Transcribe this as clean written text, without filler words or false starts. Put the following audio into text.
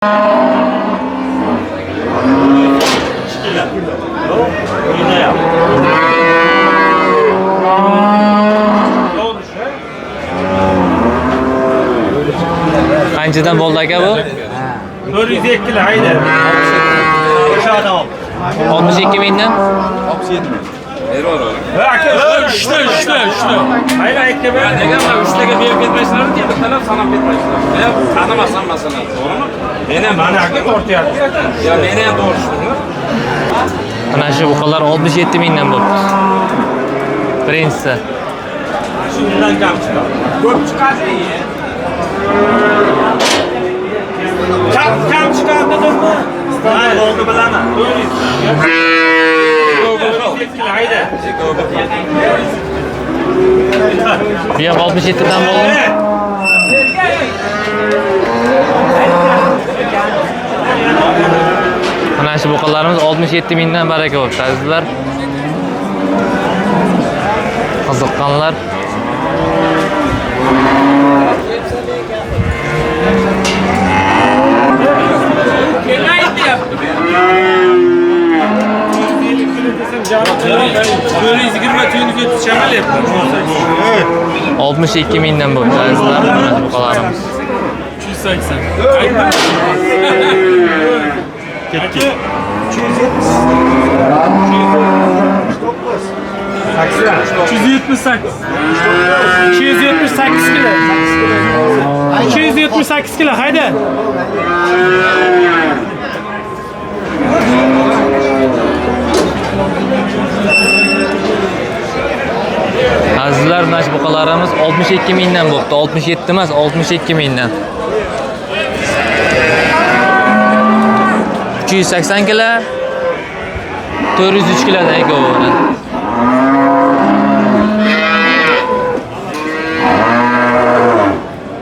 Qanchadan bo'ldi aka bu? 402 kilo hayda. Aşağıda ol. 62 mingdan. 67 mi? Üçte. Hayır ayıkta böyle. Nega mana 3 taga berib ketmaysizlar deb talab sanab ketmaysizlar. Men tanimasam masalan, to'g'rimi? Men ham Bana akı ortaya. Ya meni ham to'g'ri tushundinglar. Mana shu buqalar 67 mingdan bo'ldi. Birinchisi. Şundan kam çıkar. Köp çıkarsa iyi. Kam çıkardı dur mu? Standart oldu bilana. 402 kilo hayda. Bu ham 67 dan bo'ldi. Mana shu buqalarimiz 67 mingdan baraka bo'libdi azizlar. Qiziqqanlar Böyle izgirme tüyünüzü yetişemel yapın. 62 mingdan bo'libdi azizlar. Mana shu buqalarimiz. 280. Ketki. 278. 278 kilo. 278 kilo hayda. Azizlar, mana shu buqalarimiz 62 mingdan bo'libdi. 67 emas, 62 mingdan. 380 kilo, 403 kilodan ekan.